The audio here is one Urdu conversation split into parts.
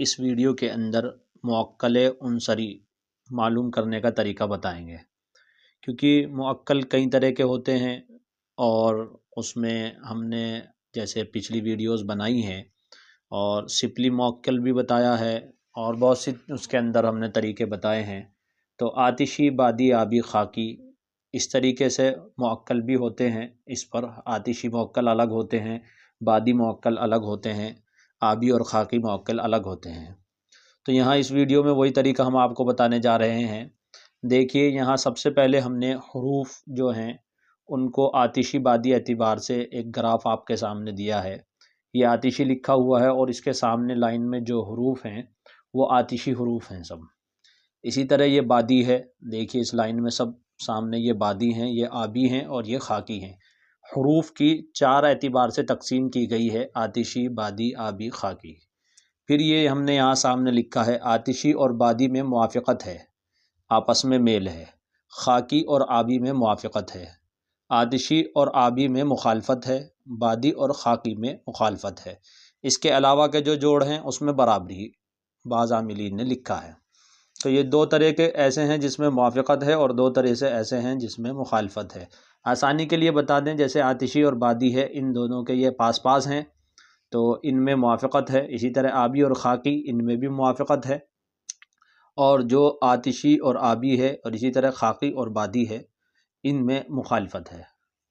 اس ویڈیو کے اندر معقل عنصری معلوم کرنے کا طریقہ بتائیں گے، کیونکہ معقل کئی طرح کے ہوتے ہیں اور اس میں ہم نے جیسے پچھلی ویڈیوز بنائی ہیں اور سپلی معقل بھی بتایا ہے اور بہت سی اس کے اندر ہم نے طریقے بتائے ہیں۔ تو آتشی، بادی، آبی، خاکی اس طریقے سے معقل بھی ہوتے ہیں۔ اس پر آتشی معقل الگ ہوتے ہیں، بادی معقل الگ ہوتے ہیں، آبی اور خاکی معقل الگ ہوتے ہیں۔ تو یہاں اس ویڈیو میں وہی طریقہ ہم آپ کو بتانے جا رہے ہیں۔ دیکھیے یہاں سب سے پہلے ہم نے حروف جو ہیں ان کو آتشی بادی اعتبار سے ایک گراف آپ کے سامنے دیا ہے۔ یہ آتشی لکھا ہوا ہے اور اس کے سامنے لائن میں جو حروف ہیں وہ آتشی حروف ہیں سب۔ اسی طرح یہ بادی ہے، دیکھیے اس لائن میں سب سامنے یہ بادی ہیں، یہ آبی ہیں اور یہ خاکی ہیں۔ حروف کی 4 اعتبار سے تقسیم کی گئی ہے، آتشی، بادی، آبی، خاکی۔ پھر یہ ہم نے یہاں سامنے لکھا ہے آتشی اور بادی میں موافقت ہے، آپس میں میل ہے۔ خاکی اور آبی میں موافقت ہے، آتشی اور آبی میں مخالفت ہے، بادی اور خاکی میں مخالفت ہے۔ اس کے علاوہ کے جو جوڑ ہیں اس میں برابری بعض عاملین نے لکھا ہے۔ تو یہ 2 طرح کے ایسے ہیں جس میں موافقت ہے اور 2 طرح سے ایسے ہیں جس میں مخالفت ہے۔ آسانی کے لیے بتا دیں، جیسے آتشی اور بادی ہے، ان دونوں کے یہ پاس پاس ہیں تو ان میں موافقت ہے۔ اسی طرح آبی اور خاکی، ان میں بھی موافقت ہے۔ اور جو آتشی اور آبی ہے اور اسی طرح خاکی اور بادی ہے، ان میں مخالفت ہے۔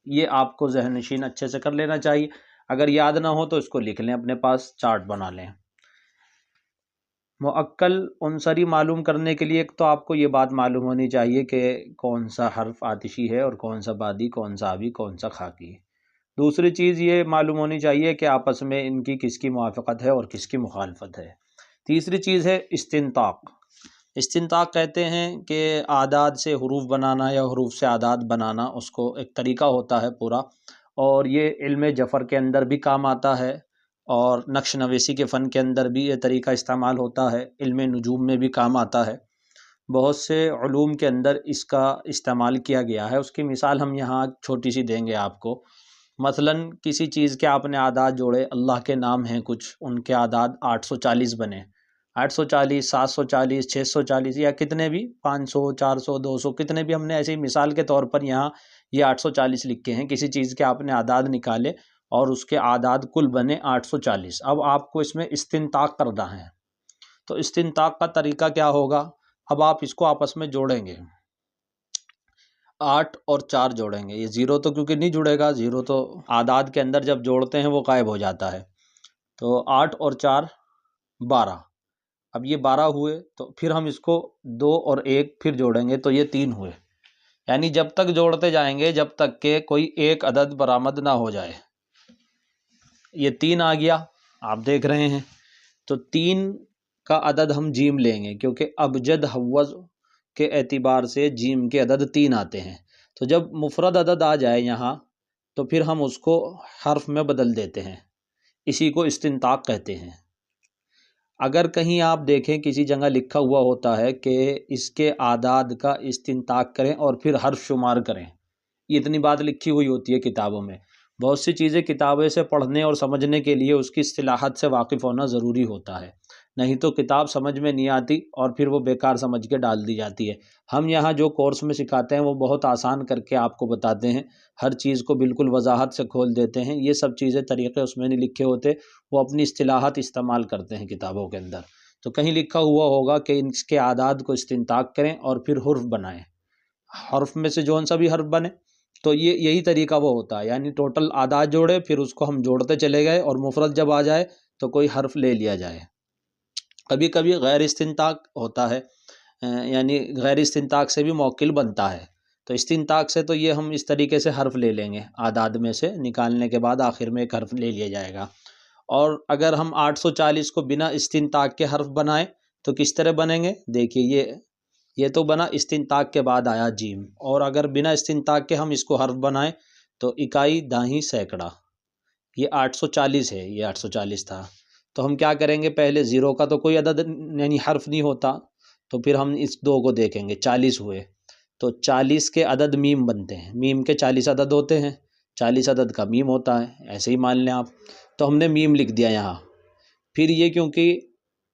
یہ آپ کو ذہن نشین اچھے سے کر لینا چاہیے۔ اگر یاد نہ ہو تو اس کو لکھ لیں، اپنے پاس چارٹ بنا لیں۔ معقل عنصری معلوم کرنے کے لیے ایک تو آپ کو یہ بات معلوم ہونی چاہیے کہ کون سا حرف آتشی ہے اور کون سا بادی، کون سا آبی، کون سا خاکی۔ دوسری چیز یہ معلوم ہونی چاہیے کہ آپس میں ان کی کس کی موافقت ہے اور کس کی مخالفت ہے۔ تیسری چیز ہے استنطاق۔ استنطاق کہتے ہیں کہ اعداد سے حروف بنانا یا حروف سے اعداد بنانا، اس کو ایک طریقہ ہوتا ہے پورا، اور یہ علم جفر کے اندر بھی کام آتا ہے اور نقش نویسی کے فن کے اندر بھی یہ طریقہ استعمال ہوتا ہے، علم نجوم میں بھی کام آتا ہے۔ بہت سے علوم کے اندر اس کا استعمال کیا گیا ہے۔ اس کی مثال ہم یہاں چھوٹی سی دیں گے آپ کو۔ مثلاً کسی چیز کے آپ نے اعداد جوڑے، اللہ کے نام ہیں کچھ، ان کے اعداد 840 بنے، 840، 740، 640 یا کتنے بھی، 500، 400، 200، کتنے بھی ہم نے ایسی مثال کے طور پر یہاں یہ 840 لکھے ہیں۔ کسی چیز کے آپ نے اعداد نکالے اور اس کے اعداد کل بنے 840۔ اب آپ کو اس میں استنطاق کرنا ہے، تو استنطاق کا طریقہ کیا ہوگا؟ اب آپ اس کو آپس میں جوڑیں گے، 8 اور 4 جوڑیں گے۔ یہ 0 تو کیونکہ نہیں جڑے گا، 0 تو اعداد کے اندر جب جوڑتے ہیں وہ غائب ہو جاتا ہے۔ تو 8 اور 4 12۔ اب یہ 12 ہوئے تو پھر ہم اس کو 2 اور 1 پھر جوڑیں گے تو یہ 3 ہوئے۔ یعنی جب تک جوڑتے جائیں گے جب تک کہ کوئی ایک عدد برآمد نہ ہو جائے۔ یہ 3 آ گیا، آپ دیکھ رہے ہیں۔ تو 3 کا عدد ہم جیم لیں گے، کیونکہ ابجد حوض کے اعتبار سے جیم کے عدد 3 آتے ہیں۔ تو جب مفرد عدد آ جائے یہاں تو پھر ہم اس کو حرف میں بدل دیتے ہیں، اسی کو استنطاق کہتے ہیں۔ اگر کہیں آپ دیکھیں کسی جگہ لکھا ہوا ہوتا ہے کہ اس کے اعداد کا استنطاق کریں اور پھر حرف شمار کریں، یہ اتنی بات لکھی ہوئی ہوتی ہے کتابوں میں۔ بہت سی چیزیں کتابیں سے پڑھنے اور سمجھنے کے لیے اس کی اصطلاحات سے واقف ہونا ضروری ہوتا ہے، نہیں تو کتاب سمجھ میں نہیں آتی اور پھر وہ بیکار سمجھ کے ڈال دی جاتی ہے۔ ہم یہاں جو کورس میں سکھاتے ہیں وہ بہت آسان کر کے آپ کو بتاتے ہیں، ہر چیز کو بالکل وضاحت سے کھول دیتے ہیں۔ یہ سب چیزیں طریقے اس میں نہیں لکھے ہوتے، وہ اپنی اصطلاحات استعمال کرتے ہیں کتابوں کے اندر۔ تو کہیں لکھا ہوا ہوگا کہ اس کے اعداد کو استنطاق کریں اور پھر حرف بنائیں، حرف میں سے جون سا بھی حرف بنے، تو یہی طریقہ وہ ہوتا ہے۔ یعنی ٹوٹل اعداد جوڑے، پھر اس کو ہم جوڑتے چلے گئے اور مفرد جب آ جائے تو کوئی حرف لے لیا جائے۔ کبھی کبھی غیر استنطاق ہوتا ہے، یعنی غیر استنطاق سے بھی موکل بنتا ہے۔ تو استنطاق سے تو یہ ہم اس طریقے سے حرف لے لیں گے، اعداد میں سے نکالنے کے بعد آخر میں ایک حرف لے لیا جائے گا۔ اور اگر ہم 840 کو بنا استنطاق کے حرف بنائیں تو کس طرح بنیں گے؟ دیکھیے یہ تو بنا استنطاق کے بعد آیا جیم، اور اگر بنا استنطاق کے ہم اس کو حرف بنائیں تو اکائی داہی سینکڑا، یہ 840 ہے، یہ 840 تھا۔ تو ہم کیا کریں گے؟ پہلے 0 کا تو کوئی عدد یعنی حرف نہیں ہوتا، تو پھر ہم اس 2 کو دیکھیں گے، 40 ہوئے تو 40 کے عدد میم بنتے ہیں، میم کے 40 عدد ہوتے ہیں، 40 عدد کا میم ہوتا ہے، ایسے ہی مان لیں آپ۔ تو ہم نے میم لکھ دیا یہاں۔ پھر یہ کیونکہ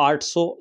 800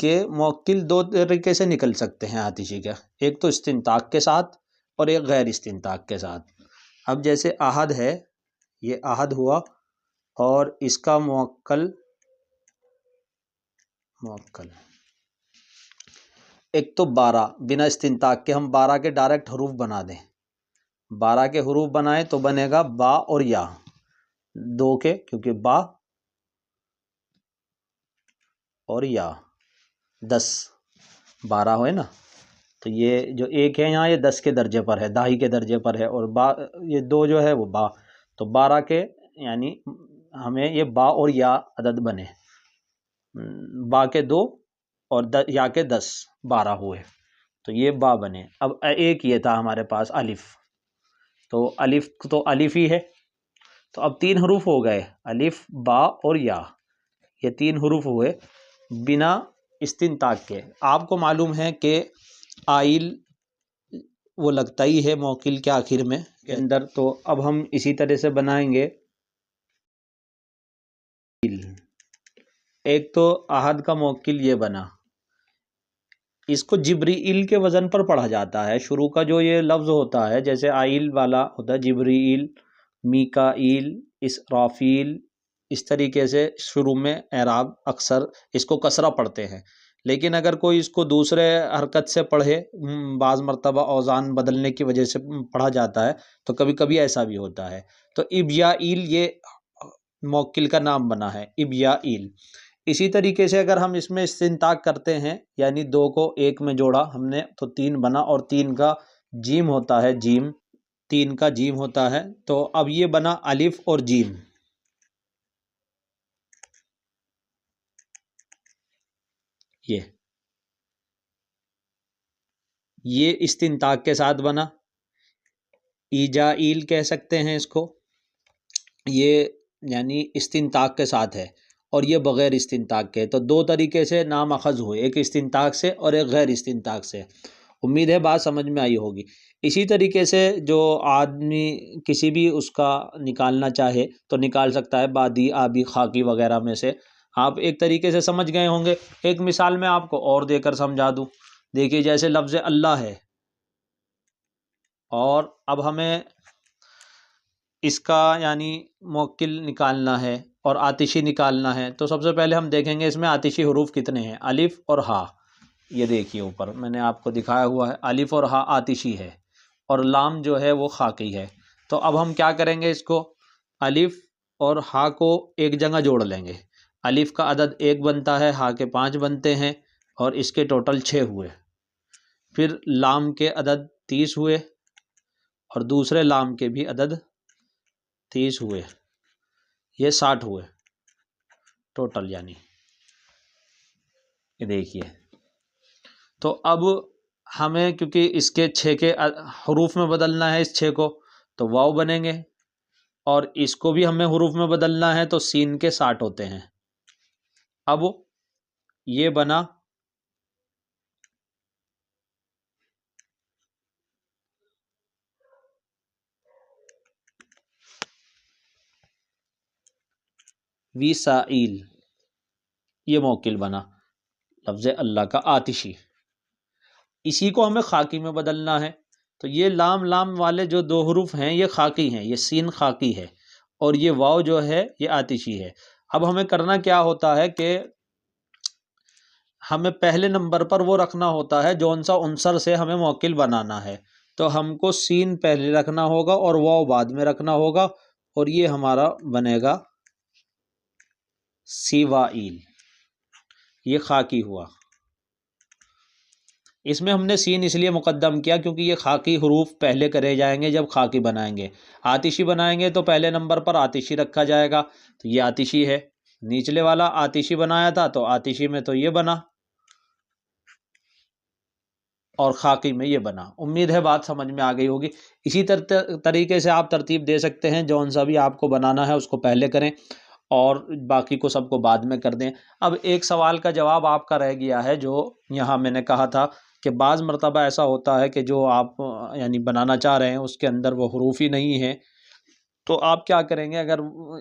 کہ موکل دو طریقے سے نکل سکتے ہیں آتشی کا، ایک تو استنطاق کے ساتھ اور ایک غیر استنطاق کے ساتھ۔ اب جیسے احد ہے، یہ احد ہوا اور اس کا موکل ایک تو 12 بنا استنطاق کے، ہم 12 کے ڈائریکٹ حروف بنا دیں، 12 کے حروف بنائیں تو بنے گا با اور یا، 2 کے کیونکہ با اور یا، 10 12 ہوئے نا، تو یہ جو ایک ہے یہاں یہ 10 کے درجے پر ہے، دائی کے درجے پر ہے، اور با یہ 2 جو ہے وہ با، تو 12 کے یعنی ہمیں یہ با اور یا عدد بنے، با کے 2 اور یا کے 10 12 ہوئے، تو یہ با بنے۔ اب ایک یہ تھا ہمارے پاس الف، تو الف تو الف ہی ہے، تو اب 3 حروف ہو گئے، الف با اور یا، یہ 3 حروف ہوئے بنا استنطاق کے۔ آپ کو معلوم ہے کہ آئل وہ لگتا ہی ہے موکل کے آخر میں کے اندر، تو اب ہم اسی طرح سے بنائیں گے۔ ایک تو احد کا موکل یہ بنا، اس کو جبریل کے وزن پر پڑھا جاتا ہے، شروع کا جو یہ لفظ ہوتا ہے جیسے آئل والا ہوتا ہے جبریل، میکائیل، اسرافیل، اس طریقے سے شروع میں اعراب اکثر اس کو کسرہ پڑھتے ہیں، لیکن اگر کوئی اس کو دوسرے حرکت سے پڑھے، بعض مرتبہ اوزان بدلنے کی وجہ سے پڑھا جاتا ہے، تو کبھی کبھی ایسا بھی ہوتا ہے، تو ابیائیل یہ موکل کا نام بنا ہے، ابیائیل۔ اسی طریقے سے اگر ہم اس میں استنطاق کرتے ہیں، یعنی 2 کو 1 میں جوڑا ہم نے تو 3 بنا، اور 3 کا جیم ہوتا ہے، جیم 3 کا جیم ہوتا ہے، تو اب یہ بنا الف اور جیم، یہ استنطاق کے ساتھ بنا، ایجائیل کہہ سکتے ہیں اس کو، یہ یعنی استنطاق کے ساتھ ہے، اور یہ بغیر استنطاق کے، تو 2 طریقے سے نام اخذ ہوئے، ایک استنطاق سے اور ایک غیر استنطاق سے۔ امید ہے بات سمجھ میں آئی ہوگی۔ اسی طریقے سے جو آدمی کسی بھی اس کا نکالنا چاہے تو نکال سکتا ہے، بادی، آبی، خاکی وغیرہ میں سے، آپ ایک طریقے سے سمجھ گئے ہوں گے۔ ایک مثال میں آپ کو اور دے کر سمجھا دوں، دیکھیے جیسے لفظ اللہ ہے، اور اب ہمیں اس کا یعنی موکل نکالنا ہے اور آتشی نکالنا ہے، تو سب سے پہلے ہم دیکھیں گے اس میں آتشی حروف کتنے ہیں، الف اور ہا، یہ دیکھیے اوپر میں نے آپ کو دکھایا ہوا ہے، الف اور ہا آتشی ہے، اور لام جو ہے وہ خاکی ہے۔ تو اب ہم کیا کریں گے، اس کو الف اور ہا کو ایک جگہ جوڑ لیں گے، الف کا عدد 1 بنتا ہے، ہا کے 5 بنتے ہیں، اور اس کے ٹوٹل 6 ہوئے، پھر لام کے عدد 30 ہوئے، اور دوسرے لام کے بھی عدد 30 ہوئے، یہ 60 ہوئے ٹوٹل، یعنی یہ دیکھیے۔ تو اب ہمیں کیونکہ اس کے 6 کے حروف میں بدلنا ہے، اس 6 کو، تو واو بنیں گے، اور اس کو بھی ہمیں حروف میں بدلنا ہے تو سین کے 60 ہوتے ہیں۔ اب یہ بنا ویسائیل، یہ موکل بنا لفظ اللہ کا آتشی، اسی کو ہمیں خاکی میں بدلنا ہے، تو یہ لام لام والے جو 2 حروف ہیں یہ خاکی ہیں، یہ سین خاکی ہے، اور یہ واو جو ہے یہ آتشی ہے۔ اب ہمیں کرنا کیا ہوتا ہے کہ ہمیں پہلے نمبر پر وہ رکھنا ہوتا ہے جون سا عنصر سے ہمیں موکل بنانا ہے، تو ہم کو سین پہلے رکھنا ہوگا اور واو بعد میں رکھنا ہوگا، اور یہ ہمارا بنے گا سیوائیل، یہ خاکی ہوا۔ اس میں ہم نے سین اس لیے مقدم کیا کیونکہ یہ خاکی حروف پہلے کرے جائیں گے جب خاکی بنائیں گے، آتشی بنائیں گے تو پہلے نمبر پر آتشی رکھا جائے گا، تو یہ آتشی ہے، نیچلے والا آتشی بنایا تھا تو آتشی میں تو یہ بنا، اور خاکی میں یہ بنا۔ امید ہے بات سمجھ میں آ گئی ہوگی۔ اسی طریقے سے آپ ترتیب دے سکتے ہیں، جون سا بھی آپ کو بنانا ہے اس کو پہلے کریں اور باقی کو سب کو بعد میں کر دیں۔ اب ایک سوال کا جواب آپ کا رہ گیا ہے، جو یہاں میں نے کہا تھا کہ بعض مرتبہ ایسا ہوتا ہے کہ جو آپ یعنی بنانا چاہ رہے ہیں اس کے اندر وہ حروف ہی نہیں ہیں، تو آپ کیا کریں گے، اگر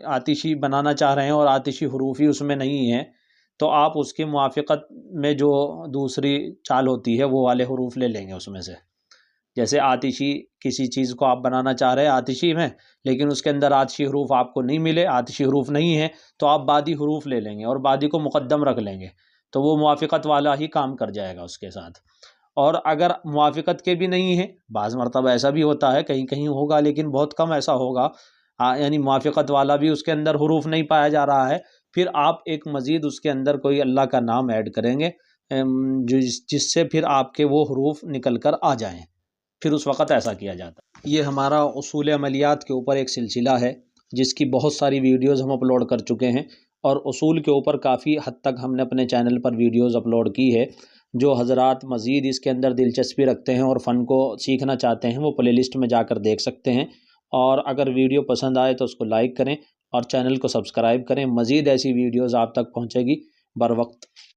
آتشی بنانا چاہ رہے ہیں اور آتشی حروف ہی اس میں نہیں ہیں تو آپ اس کی موافقت میں جو دوسری چال ہوتی ہے وہ والے حروف لے لیں گے اس میں سے. جیسے آتشی کسی چیز کو آپ بنانا چاہ رہے ہیں آتشی میں، لیکن اس کے اندر آتشی حروف آپ کو نہیں ملے، آتشی حروف نہیں ہیں، تو آپ بادی حروف لے لیں گے اور بادی کو مقدم رکھ لیں گے، تو وہ موافقت والا ہی کام کر جائے گا اس کے ساتھ. اور اگر موافقت کے بھی نہیں ہیں، بعض مرتبہ ایسا بھی ہوتا ہے، کہیں کہیں ہوگا لیکن بہت کم ایسا ہوگا، یعنی موافقت والا بھی اس کے اندر حروف نہیں پایا جا رہا ہے، پھر آپ ایک مزید اس کے اندر کوئی اللہ کا نام ایڈ کریں گے جس سے پھر آپ کے وہ حروف نکل کر آ جائیں، پھر اس وقت ایسا کیا جاتا ہے. یہ ہمارا اصول عملیات کے اوپر ایک سلسلہ ہے جس کی بہت ساری ویڈیوز ہم اپلوڈ کر چکے ہیں، اور اصول کے اوپر کافی حد تک ہم نے اپنے چینل پر ویڈیوز اپلوڈ کی ہے. جو حضرات مزید اس کے اندر دلچسپی رکھتے ہیں اور فن کو سیکھنا چاہتے ہیں وہ پلے لسٹ میں جا کر دیکھ سکتے ہیں. اور اگر ویڈیو پسند آئے تو اس کو لائک کریں اور چینل کو سبسکرائب کریں. مزید ایسی ویڈیوز آپ تک پہنچے گی بر وقت.